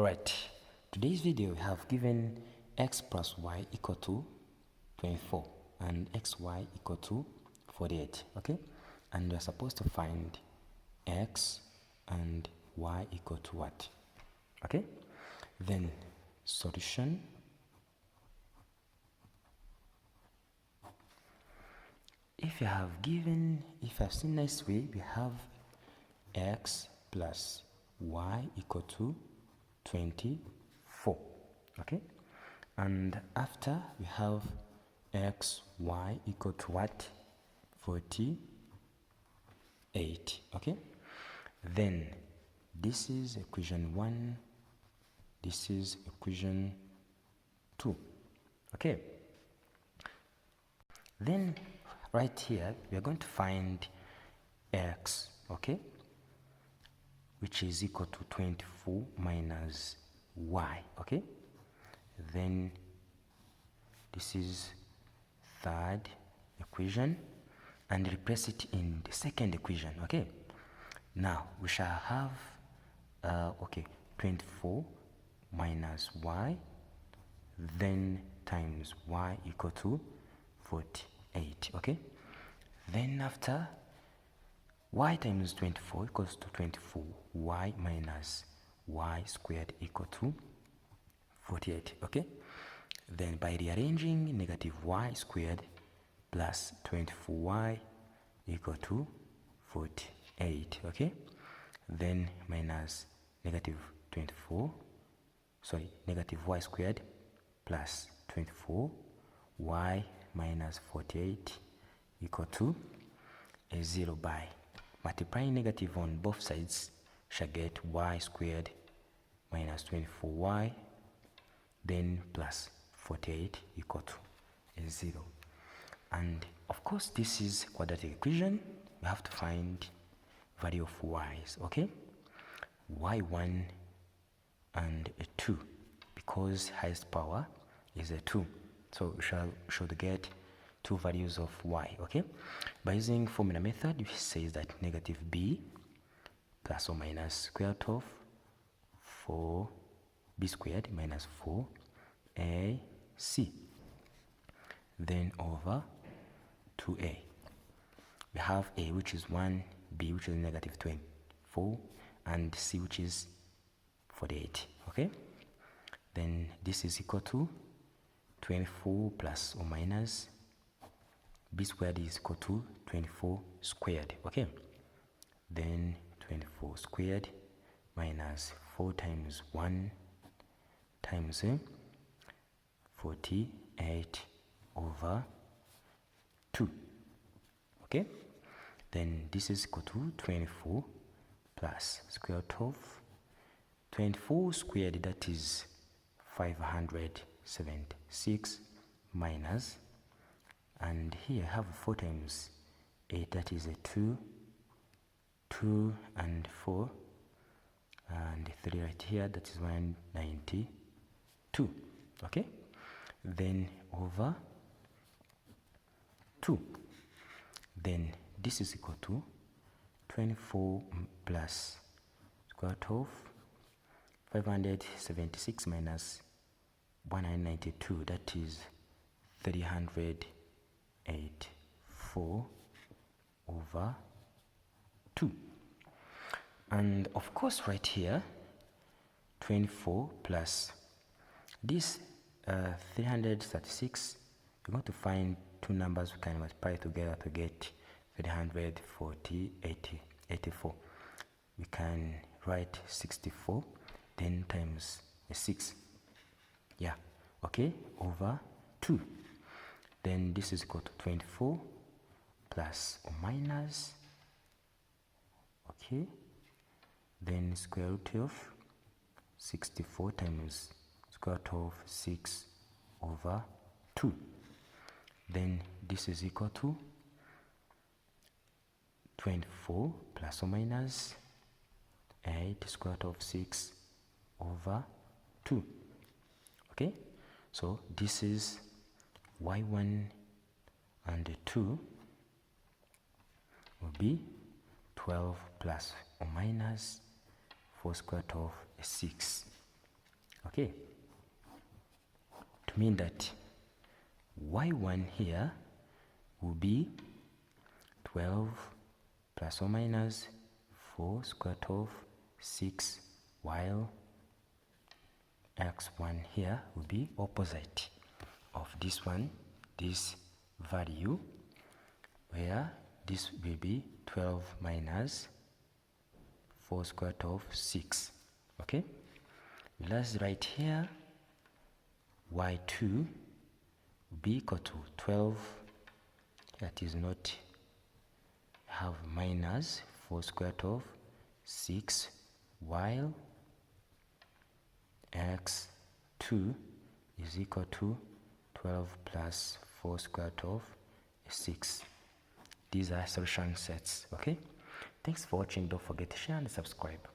Alright, today's video we have given x plus y equal to 24 and xy equal to 48, okay? And we're supposed to find x and y equal to what? Okay? Then solution. If I've seen this way, we have x plus y equal to 24, okay? And after we have x, y equal to what? 48, okay? Then this is equation 1, this is equation 2, okay? Then right here we are going to find x, okay, which is equal to 24 minus y, okay? Then this is third equation, and replace it in the second equation, okay? Now we shall have 24 minus y, then times y equal to 48, okay? Then after y times 24 equals to 24, y minus y squared equal to 48, okay? Then by rearranging, negative y squared plus 24y equal to 48, okay? Then minus negative y squared plus 24 y minus 48 equal to 0. By multiplying negative on both sides shall get y squared minus 24y then plus 48 equal to 0. And of course this is quadratic equation. We have to find value of y's, okay? y1 and a 2, because highest power is a 2, so we should get two values of y, okay? By using formula method, it says that negative b plus or minus square root of 4b squared minus 4ac, then over 2a. We have a which is 1, b which is negative 24, and c which is 48, okay? Then this is equal to 24 plus or minus b squared is equal to 24 squared, okay? Then 24 squared minus 4 times 1 times 48 over 2, okay? Then this is equal to 24 plus square root of 24 squared, that is 576, minus, and here I have 4 times 8, that is a 2 and 4, and 3 right here, that is 192, okay? Then over 2. Then this is equal to 24 plus square root of 576 minus 192, that is 384 over 2. And of course right here 24 plus this 336, we're going to find two numbers we can multiply together to get 384. We can write 64 then times a 6, yeah, okay, over 2. Then this is equal to 24 plus or minus, okay, then square root of 64 times square root of 6 over 2. Then this is equal to 24 plus or minus 8 square root of 6 over 2, okay? So this is y1 and 2 will be 12 plus or minus 4 square root of 6, Okay, to mean that y1 here will be 12 plus or minus 4 square root of 6, while x1 here will be opposite of this one, this value, where this will be 12 minus 4 square root of 6. Okay, let's write here y2 will be equal to 12, that is not have minus 4 square root of 6, while x2 is equal to 12 plus 4 square root of 6. These are solution sets. Okay, thanks for watching. Don't forget to share and subscribe.